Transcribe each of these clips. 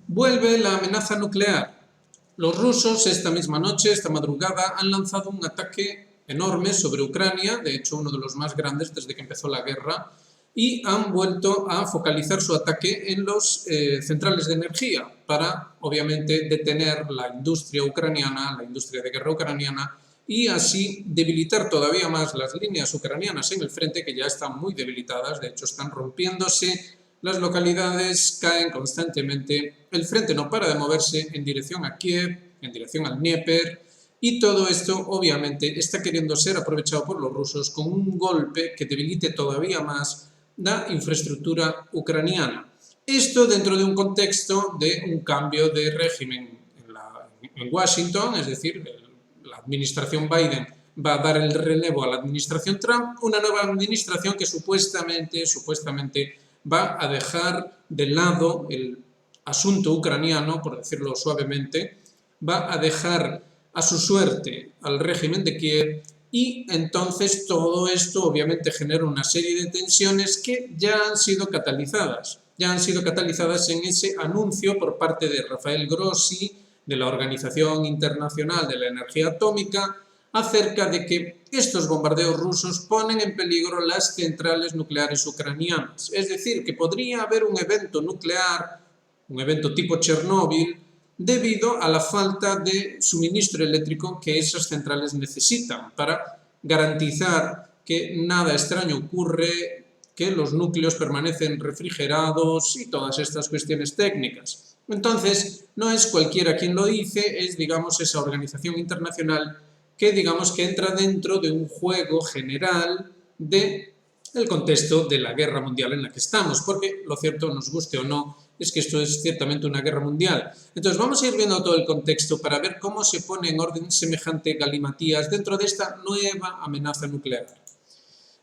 Vuelve la amenaza nuclear. Los rusos esta misma noche, esta madrugada, han lanzado un ataque enorme sobre Ucrania, de hecho uno de los más grandes desde que empezó la guerra, y han vuelto a focalizar su ataque en los centrales de energía para, obviamente, detener la industria ucraniana, la industria de guerra ucraniana, y así debilitar todavía más las líneas ucranianas en el frente, que ya están muy debilitadas, de hecho están rompiéndose, las localidades caen constantemente, el frente no para de moverse en dirección a Kiev, en dirección al Dnieper, y todo esto obviamente está queriendo ser aprovechado por los rusos con un golpe que debilite todavía más la infraestructura ucraniana. Esto dentro de un contexto de un cambio de régimen en Washington, es decir, la administración Biden va a dar el relevo a la administración Trump, una nueva administración que supuestamente va a dejar de lado el asunto ucraniano, por decirlo suavemente, va a dejar a su suerte al régimen de Kiev y entonces todo esto obviamente genera una serie de tensiones que ya han sido catalizadas en ese anuncio por parte de Rafael Grossi, de la Organización Internacional de la Energía Atómica, acerca de que estos bombardeos rusos ponen en peligro las centrales nucleares ucranianas. Es decir, que podría haber un evento nuclear, un evento tipo Chernóbil, debido a la falta de suministro eléctrico que esas centrales necesitan para garantizar que nada extraño ocurre, que los núcleos permanecen refrigerados y todas estas cuestiones técnicas. Entonces, no es cualquiera quien lo dice, es, digamos, esa organización internacional que, digamos, que entra dentro de un juego general del contexto de la guerra mundial en la que estamos, porque lo cierto, nos guste o no, es que esto es ciertamente una guerra mundial. Entonces vamos a ir viendo todo el contexto para ver cómo se pone en orden semejante galimatías dentro de esta nueva amenaza nuclear.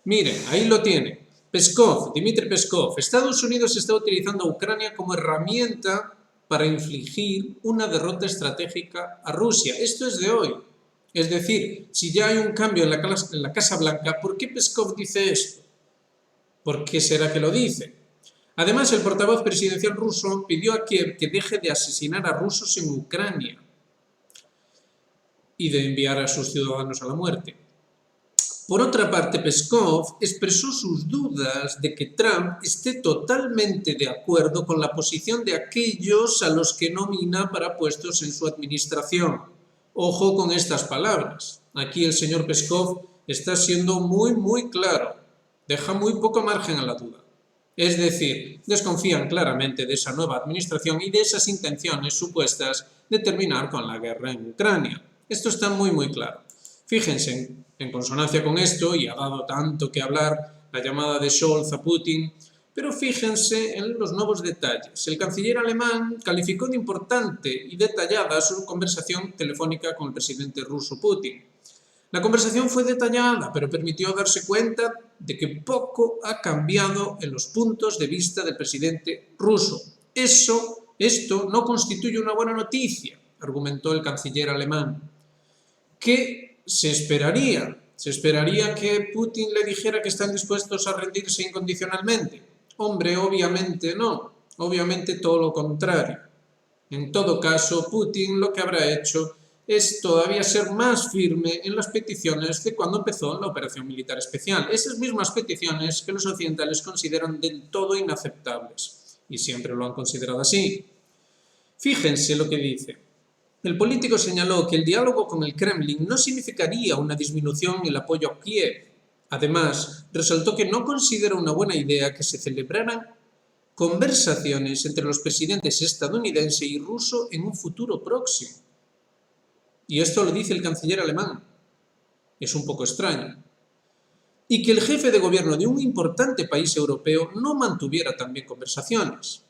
Miren, ahí lo tiene. Peskov, Dmitry Peskov. Estados Unidos está utilizando a Ucrania como herramienta para infligir una derrota estratégica a Rusia. Esto es de hoy. Es decir, si ya hay un cambio en la Casa Blanca, ¿por qué Peskov dice esto? ¿Por qué será que lo dice? Además, el portavoz presidencial ruso pidió a Kiev que deje de asesinar a rusos en Ucrania y de enviar a sus ciudadanos a la muerte. Por otra parte, Peskov expresó sus dudas de que Trump esté totalmente de acuerdo con la posición de aquellos a los que nomina para puestos en su administración. Ojo con estas palabras. Aquí el señor Peskov está siendo muy claro. Deja muy poco margen a la duda. Es decir, desconfían claramente de esa nueva administración y de esas intenciones supuestas de terminar con la guerra en Ucrania. Esto está muy claro. Fíjense, en consonancia con esto, y ha dado tanto que hablar la llamada de Scholz a Putin, pero fíjense en los nuevos detalles. El canciller alemán calificó de importante y detallada su conversación telefónica con el presidente ruso Putin. La conversación fue detallada, pero permitió darse cuenta de que poco ha cambiado en los puntos de vista del presidente ruso. Esto no constituye una buena noticia, argumentó el canciller alemán. ¿Qué se esperaría? ¿Se esperaría que Putin le dijera que están dispuestos a rendirse incondicionalmente? Hombre, obviamente no. Obviamente todo lo contrario. En todo caso, Putin lo que habrá hecho es todavía ser más firme en las peticiones de cuando empezó la operación militar especial. Esas mismas peticiones que los occidentales consideran del todo inaceptables. Y siempre lo han considerado así. Fíjense lo que dice. El político señaló que el diálogo con el Kremlin no significaría una disminución en el apoyo a Kiev. Además, resaltó que no considera una buena idea que se celebraran conversaciones entre los presidentes estadounidense y ruso en un futuro próximo. Y esto lo dice el canciller alemán. Es un poco extraño. Y que el jefe de gobierno de un importante país europeo no mantuviera también conversaciones.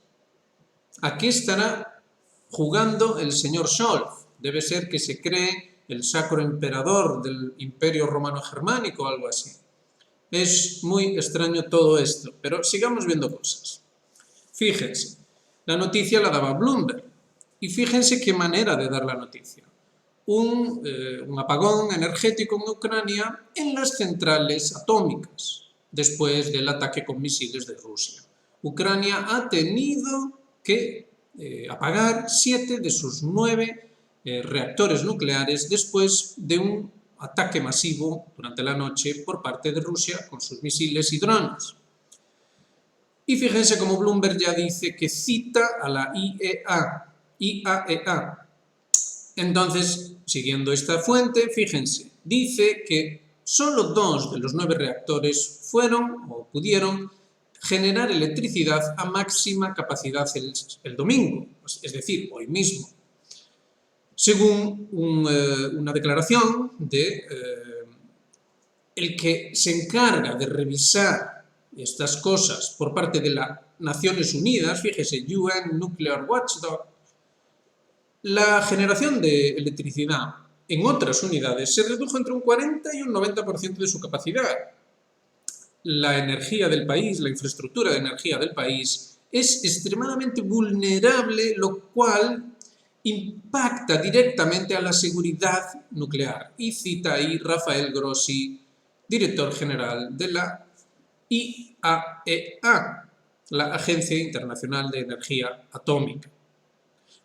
¿A qué estará jugando el señor Scholz? Debe ser que se cree el sacro emperador del Imperio Romano Germánico o algo así. Es muy extraño todo esto, pero sigamos viendo cosas. Fíjense, la noticia la daba Bloomberg. Y fíjense qué manera de dar la noticia. Un apagón energético en Ucrania en las centrales atómicas, después del ataque con misiles de Rusia. Ucrania ha tenido que apagar 7 de sus 9 reactores nucleares después de un ataque masivo durante la noche por parte de Rusia con sus misiles y drones. Y fíjense cómo Bloomberg ya dice que cita a la IAEA. Entonces, siguiendo esta fuente, fíjense, dice que solo 2 de los 9 reactores fueron o pudieron generar electricidad a máxima capacidad el domingo, es decir, hoy mismo. Según una declaración de el que se encarga de revisar estas cosas por parte de las Naciones Unidas, fíjese, UN Nuclear Watchdog, la generación de electricidad en otras unidades se redujo entre un 40 y un 90% de su capacidad. La energía del país, la infraestructura de energía del país es extremadamente vulnerable, lo cual impacta directamente a la seguridad nuclear. Y cita ahí Rafael Grossi, director general de la IAEA, la Agencia Internacional de Energía Atómica.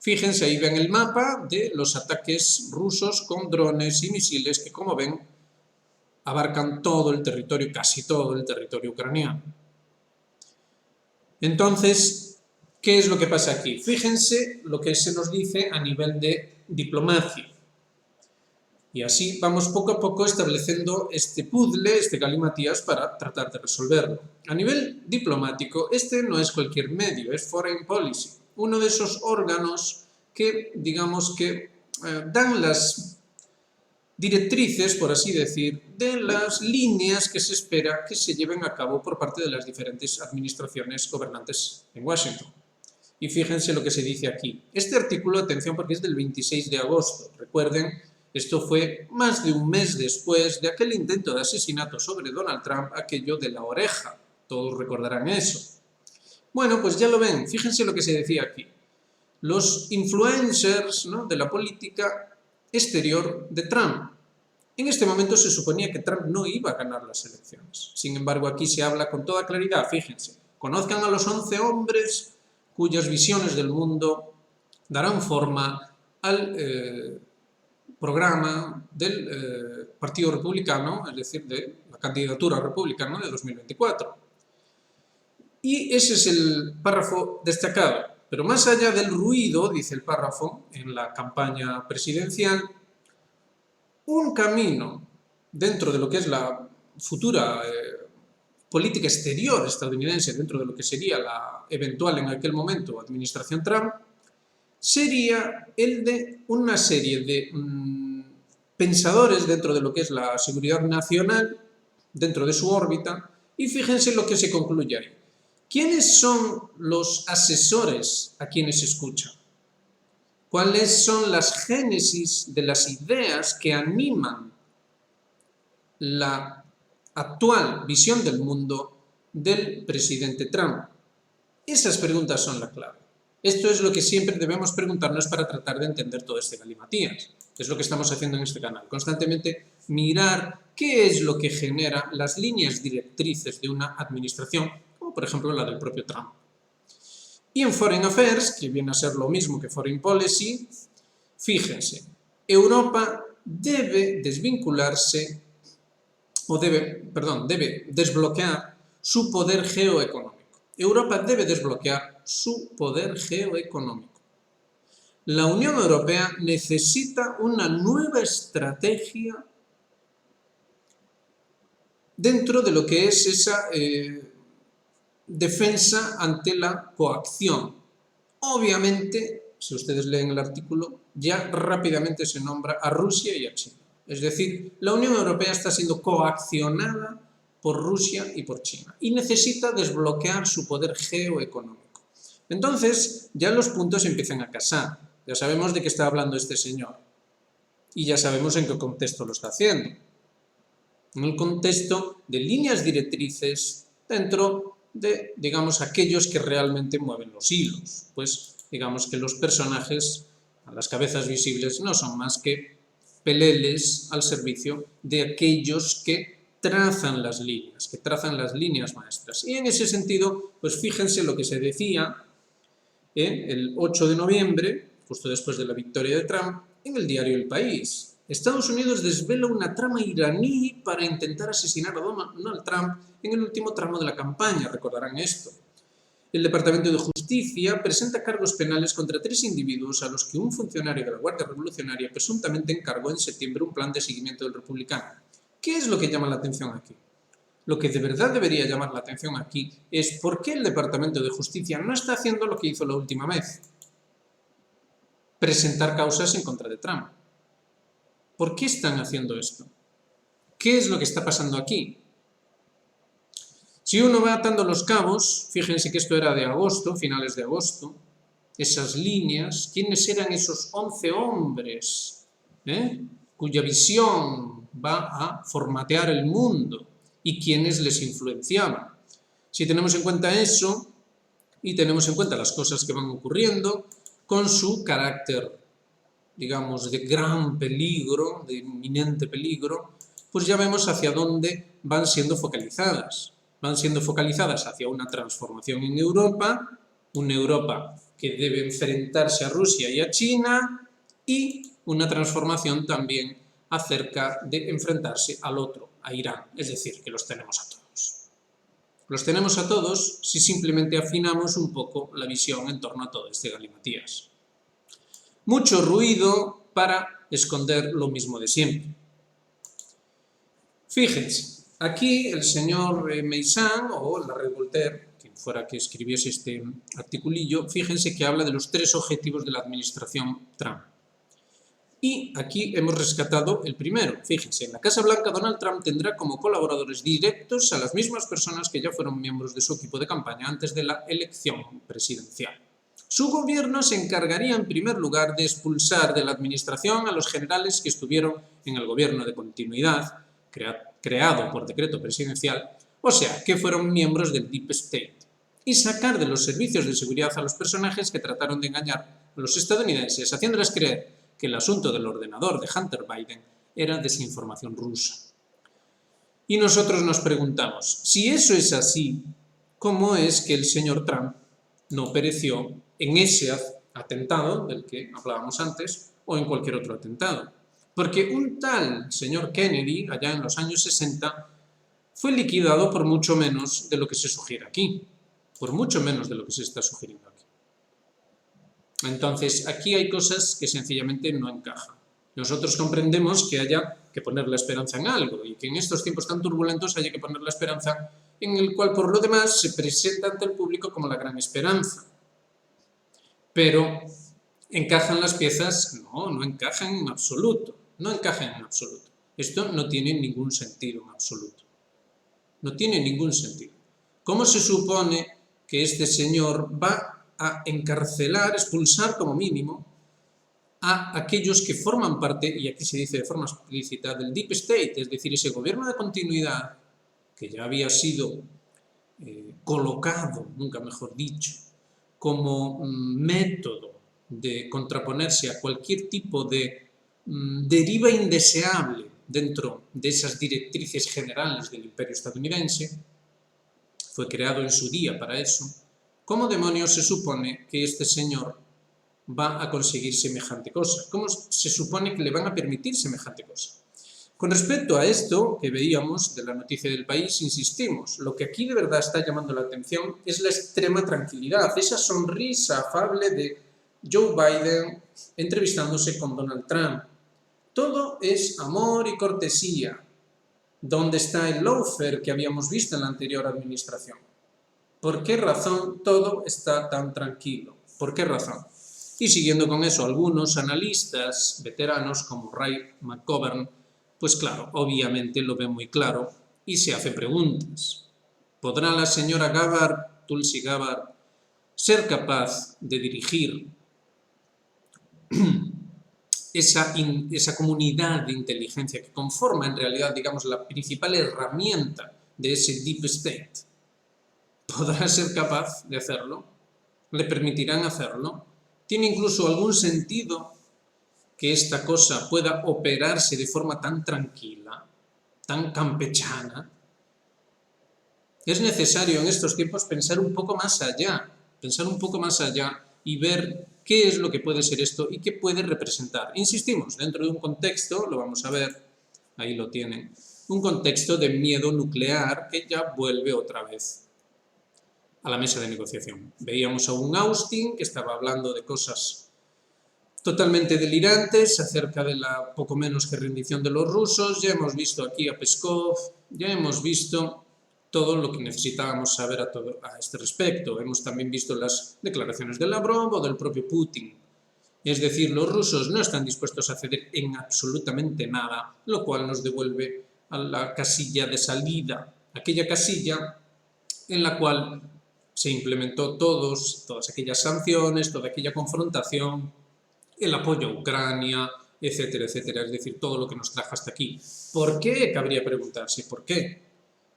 Fíjense, ahí ven el mapa de los ataques rusos con drones y misiles que, como ven, abarcan todo el territorio, casi todo el territorio ucraniano. Entonces, ¿qué es lo que pasa aquí? Fíjense lo que se nos dice a nivel de diplomacia. Y así vamos poco a poco estableciendo este puzzle, este galimatías, para tratar de resolverlo. A nivel diplomático, este no es cualquier medio, es Foreign Policy, uno de esos órganos que, digamos que, dan las directrices, por así decir, de las líneas que se espera que se lleven a cabo por parte de las diferentes administraciones gobernantes en Washington. Y fíjense lo que se dice aquí. Este artículo, atención, porque es del 26 de agosto. Recuerden, esto fue más de un mes después de aquel intento de asesinato sobre Donald Trump, aquello de la oreja. Todos recordarán eso. Bueno, pues ya lo ven. Fíjense lo que se decía aquí. Los influencers, ¿no?, de la política exterior de Trump. En este momento se suponía que Trump no iba a ganar las elecciones. Sin embargo, aquí se habla con toda claridad. Fíjense, conozcan a los 11 hombres cuyas visiones del mundo darán forma al programa del Partido Republicano, es decir, de la candidatura republicana de 2024. Y ese es el párrafo destacado. Pero más allá del ruido, dice el párrafo, en la campaña presidencial, un camino dentro de lo que es la futura política exterior estadounidense, dentro de lo que sería la eventual en aquel momento administración Trump, sería el de una serie de pensadores dentro de lo que es la seguridad nacional, dentro de su órbita, y fíjense lo que se concluye ahí. ¿Quiénes son los asesores a quienes escuchan? ¿Cuáles son las génesis de las ideas que animan la actual visión del mundo del presidente Trump? Esas preguntas son la clave. Esto es lo que siempre debemos preguntarnos para tratar de entender todo este galimatías. Es lo que estamos haciendo en este canal. Constantemente mirar qué es lo que genera las líneas directrices de una administración, como por ejemplo la del propio Trump. Y en Foreign Affairs, que viene a ser lo mismo que Foreign Policy, fíjense, Europa debe desvincularse, debe desbloquear su poder geoeconómico. Europa debe desbloquear su poder geoeconómico. La Unión Europea necesita una nueva estrategia dentro de lo que es esa defensa ante la coacción. Obviamente, si ustedes leen el artículo, ya rápidamente se nombra a Rusia y a China. Es decir, la Unión Europea está siendo coaccionada por Rusia y por China y necesita desbloquear su poder geoeconómico. Entonces, ya los puntos empiezan a casar. Ya sabemos de qué está hablando este señor y ya sabemos en qué contexto lo está haciendo. En el contexto de líneas directrices dentro de, digamos, aquellos que realmente mueven los hilos. Pues, digamos que los personajes, a las cabezas visibles, no son más que peleles al servicio de aquellos que trazan las líneas maestras. Y en ese sentido, pues fíjense lo que se decía el 8 de noviembre, justo después de la victoria de Trump, en el diario El País. Estados Unidos desvela una trama iraní para intentar asesinar a Donald Trump en el último tramo de la campaña, recordarán esto. El Departamento de Justicia presenta cargos penales contra 3 individuos a los que un funcionario de la Guardia Revolucionaria presuntamente encargó en septiembre un plan de seguimiento del republicano. ¿Qué es lo que llama la atención aquí? Lo que de verdad debería llamar la atención aquí es por qué el Departamento de Justicia no está haciendo lo que hizo la última vez. Presentar causas en contra de Trump. ¿Por qué están haciendo esto? ¿Qué es lo que está pasando aquí? Si uno va atando los cabos, fíjense que esto era de agosto, finales de agosto, esas líneas, ¿quiénes eran esos 11 hombres cuya visión va a formatear el mundo y quiénes les influenciaban? Si tenemos en cuenta eso y tenemos en cuenta las cosas que van ocurriendo con su carácter, digamos, de gran peligro, de inminente peligro, pues ya vemos hacia dónde van siendo focalizadas. Van siendo focalizadas hacia una transformación en Europa, una Europa que debe enfrentarse a Rusia y a China, y una transformación también acerca de enfrentarse al otro, a Irán, es decir, que los tenemos a todos. Los tenemos a todos si simplemente afinamos un poco la visión en torno a todo este galimatías. Mucho ruido para esconder lo mismo de siempre. Fíjense. Aquí el señor Meyssan o la Red Voltaire, quien fuera que escribiese este articulillo, fíjense que habla de los 3 objetivos de la administración Trump. Y aquí hemos rescatado el primero. Fíjense, en la Casa Blanca Donald Trump tendrá como colaboradores directos a las mismas personas que ya fueron miembros de su equipo de campaña antes de la elección presidencial. Su gobierno se encargaría en primer lugar de expulsar de la administración a los generales que estuvieron en el gobierno de continuidad, creado por decreto presidencial, o sea, que fueron miembros del Deep State, y sacar de los servicios de seguridad a los personajes que trataron de engañar a los estadounidenses, haciéndoles creer que el asunto del ordenador de Hunter Biden era desinformación rusa. Y nosotros nos preguntamos, si eso es así, ¿cómo es que el señor Trump no pereció en ese atentado del que hablábamos antes o en cualquier otro atentado? Porque un tal señor Kennedy, allá en los años 60, fue liquidado por mucho menos de lo que se sugiere aquí. Por mucho menos de lo que se está sugiriendo aquí. Entonces, aquí hay cosas que sencillamente no encajan. Nosotros comprendemos que haya que poner la esperanza en algo y que en estos tiempos tan turbulentos haya que poner la esperanza en el cual, por lo demás, se presenta ante el público como la gran esperanza. Pero, ¿encajan las piezas? No, no encajan en absoluto. No encajan en absoluto. Esto no tiene ningún sentido en absoluto. No tiene ningún sentido. ¿Cómo se supone que este señor va a encarcelar, expulsar como mínimo, a aquellos que forman parte, y aquí se dice de forma explícita, del Deep State, es decir, ese gobierno de continuidad que ya había sido colocado, nunca mejor dicho, como método de contraponerse a cualquier tipo de deriva indeseable dentro de esas directrices generales del imperio estadounidense, fue creado en su día para eso. ¿Cómo demonios se supone que este señor va a conseguir semejante cosa? ¿Cómo se supone que le van a permitir semejante cosa? Con respecto a esto que veíamos de la noticia del País, insistimos, lo que aquí de verdad está llamando la atención es la extrema tranquilidad, esa sonrisa afable de Joe Biden entrevistándose con Donald Trump. Todo es amor y cortesía. ¿Dónde está el lawfare que habíamos visto en la anterior administración? ¿Por qué razón todo está tan tranquilo? ¿Por qué razón? Y siguiendo con eso, algunos analistas veteranos como Ray McGovern, pues claro, obviamente lo ven muy claro y se hace preguntas. ¿Podrá la señora Gabbard, Tulsi Gabbard, ser capaz de dirigir esa comunidad de inteligencia que conforma en realidad, digamos, la principal herramienta de ese Deep State? ¿Podrá ser capaz de hacerlo? ¿Le permitirán hacerlo? ¿Tiene incluso algún sentido que esta cosa pueda operarse de forma tan tranquila, tan campechana? Es necesario en estos tiempos pensar un poco más allá y ver qué es lo que puede ser esto y qué puede representar. Insistimos, dentro de un contexto, lo vamos a ver, ahí lo tienen, un contexto de miedo nuclear que ya vuelve otra vez a la mesa de negociación. Veíamos a un Austin que estaba hablando de cosas totalmente delirantes acerca de la poco menos que rendición de los rusos, ya hemos visto aquí a Peskov, ya hemos visto todo lo que necesitábamos saber a este respecto. Hemos también visto las declaraciones de Lavrov o del propio Putin. Es decir, los rusos no están dispuestos a ceder en absolutamente nada, lo cual nos devuelve a la casilla de salida, aquella casilla en la cual se implementó todas aquellas sanciones, toda aquella confrontación, el apoyo a Ucrania, etcétera, etcétera, es decir, todo lo que nos trajo hasta aquí. ¿Por qué? Cabría preguntarse, ¿por qué?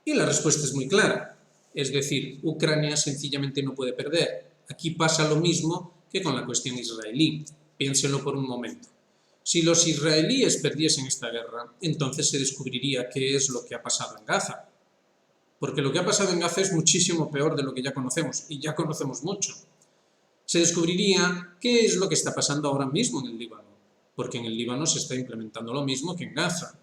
Y la respuesta es muy clara, es decir, Ucrania sencillamente no puede perder. Aquí pasa lo mismo que con la cuestión israelí. Piénsenlo por un momento. Si los israelíes perdiesen esta guerra, entonces se descubriría qué es lo que ha pasado en Gaza. Porque lo que ha pasado en Gaza es muchísimo peor de lo que ya conocemos, y ya conocemos mucho. Se descubriría qué es lo que está pasando ahora mismo en el Líbano, porque en el Líbano se está implementando lo mismo que en Gaza.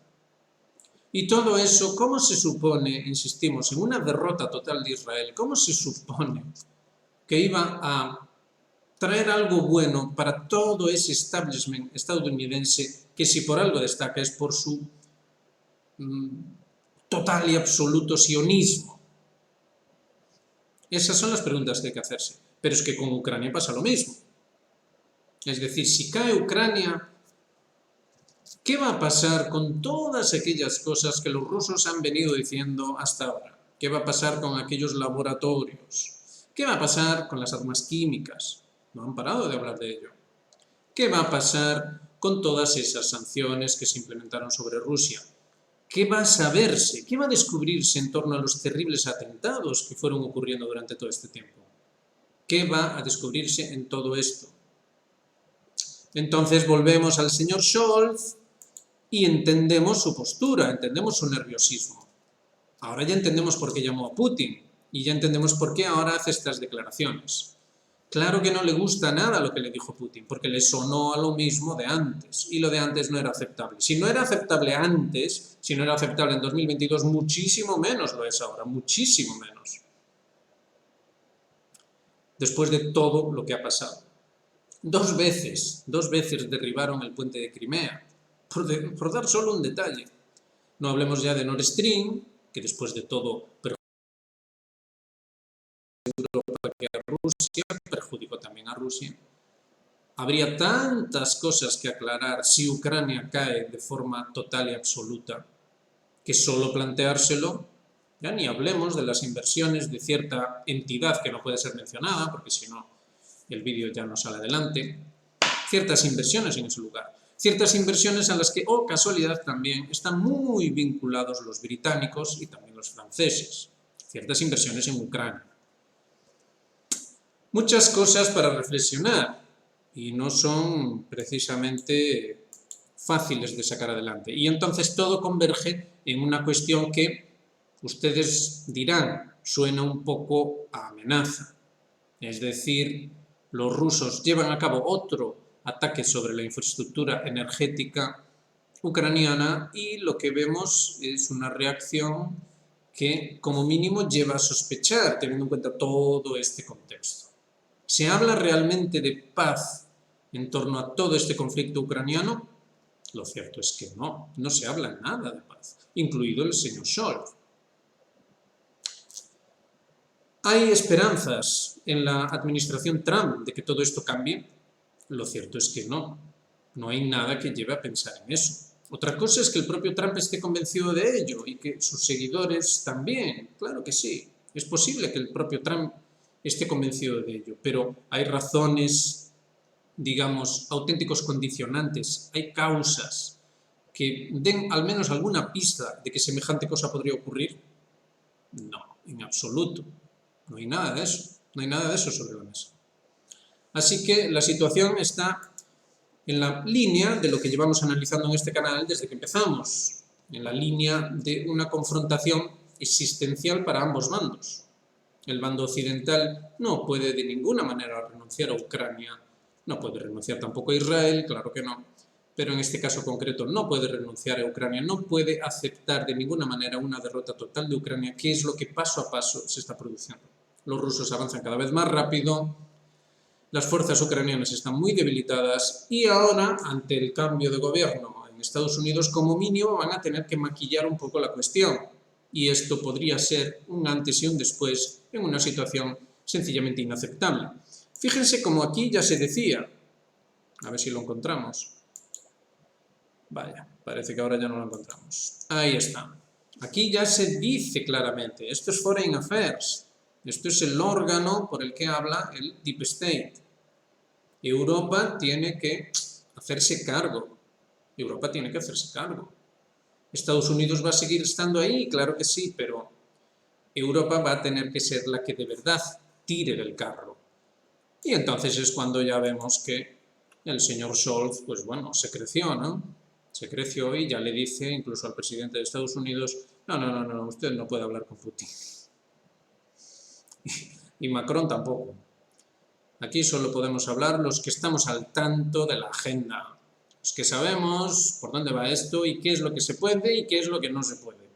Y todo eso, ¿cómo se supone, insistimos, en una derrota total de Israel, cómo se supone que iba a traer algo bueno para todo ese establishment estadounidense que si por algo destaca es por su total y absoluto sionismo? Esas son las preguntas que hay que hacerse. Pero es que con Ucrania pasa lo mismo. Es decir, si cae Ucrania, ¿qué va a pasar con todas aquellas cosas que los rusos han venido diciendo hasta ahora? ¿Qué va a pasar con aquellos laboratorios? ¿Qué va a pasar con las armas químicas? No han parado de hablar de ello. ¿Qué va a pasar con todas esas sanciones que se implementaron sobre Rusia? ¿Qué va a saberse? ¿Qué va a descubrirse en torno a los terribles atentados que fueron ocurriendo durante todo este tiempo? ¿Qué va a descubrirse en todo esto? Entonces volvemos al señor Scholz y entendemos su postura, entendemos su nerviosismo. Ahora ya entendemos por qué llamó a Putin y ya entendemos por qué ahora hace estas declaraciones. Claro que no le gusta nada lo que le dijo Putin, porque le sonó a lo mismo de antes, y lo de antes no era aceptable. Si no era aceptable antes, si no era aceptable en 2022, muchísimo menos lo es ahora, muchísimo menos. Después de todo lo que ha pasado. Dos veces derribaron el puente de Crimea, por dar solo un detalle. No hablemos ya de Nord Stream, que después de todo perjudicó también a Rusia. Habría tantas cosas que aclarar si Ucrania cae de forma total y absoluta, que solo planteárselo, ya ni hablemos de las inversiones de cierta entidad que no puede ser mencionada, porque si no el vídeo ya no sale adelante, ciertas inversiones en ese lugar, ciertas inversiones a las que, oh casualidad también, están muy vinculados los británicos y también los franceses, ciertas inversiones en Ucrania. Muchas cosas para reflexionar y no son precisamente fáciles de sacar adelante. Y entonces todo converge en una cuestión que ustedes dirán, suena un poco a amenaza. Es decir, los rusos llevan a cabo otro ataque sobre la infraestructura energética ucraniana y lo que vemos es una reacción que como mínimo lleva a sospechar, teniendo en cuenta todo este contexto. ¿Se habla realmente de paz en torno a todo este conflicto ucraniano? Lo cierto es que no, no se habla nada de paz, incluido el señor Scholz. ¿Hay esperanzas en la administración Trump de que todo esto cambie? Lo cierto es que no, no hay nada que lleve a pensar en eso. Otra cosa es que el propio Trump esté convencido de ello y que sus seguidores también, claro que sí. Es posible que el propio Trump esté convencido de ello, pero hay razones, digamos, auténticos condicionantes, hay causas que den al menos alguna pista de que semejante cosa podría ocurrir. No, en absoluto. No hay nada de eso, no hay nada de eso sobre la mesa. Así que la situación está en la línea de lo que llevamos analizando en este canal desde que empezamos, en la línea de una confrontación existencial para ambos bandos. El bando occidental no puede de ninguna manera renunciar a Ucrania, no puede renunciar tampoco a Israel, claro que no, pero en este caso concreto no puede renunciar a Ucrania, no puede aceptar de ninguna manera una derrota total de Ucrania, que es lo que paso a paso se está produciendo. Los rusos avanzan cada vez más rápido, las fuerzas ucranianas están muy debilitadas y ahora, ante el cambio de gobierno en Estados Unidos, como mínimo van a tener que maquillar un poco la cuestión. Y esto podría ser un antes y un después en una situación sencillamente inaceptable. Fíjense como aquí ya se decía, a ver si lo encontramos. Vaya, parece que ahora ya no lo encontramos. Ahí está. Aquí ya se dice claramente, esto es Foreign Affairs, esto es el órgano por el que habla el Deep State. Europa tiene que hacerse cargo. Europa tiene que hacerse cargo. ¿Estados Unidos va a seguir estando ahí? Claro que sí, pero Europa va a tener que ser la que de verdad tire del carro. Y entonces es cuando ya vemos que el señor Scholz, pues bueno, se creció, ¿no? Se creció y ya le dice incluso al presidente de Estados Unidos, no, usted no puede hablar con Putin. Y Macron tampoco. Aquí solo podemos hablar los que estamos al tanto de la agenda, los que sabemos por dónde va esto y qué es lo que se puede y qué es lo que no se puede.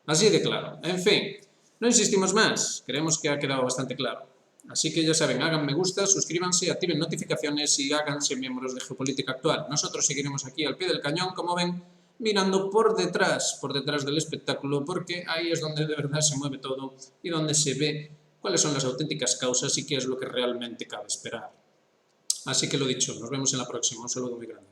Así de claro. En fin, no insistimos más, creemos que ha quedado bastante claro. Así que ya saben, hagan me gusta, suscríbanse, activen notificaciones y háganse miembros de Geopolítica Actual. Nosotros seguiremos aquí al pie del cañón, como ven, mirando por detrás del espectáculo, porque ahí es donde de verdad se mueve todo y donde se ve cuáles son las auténticas causas y qué es lo que realmente cabe esperar. Así que lo dicho, nos vemos en la próxima. Un saludo muy grande.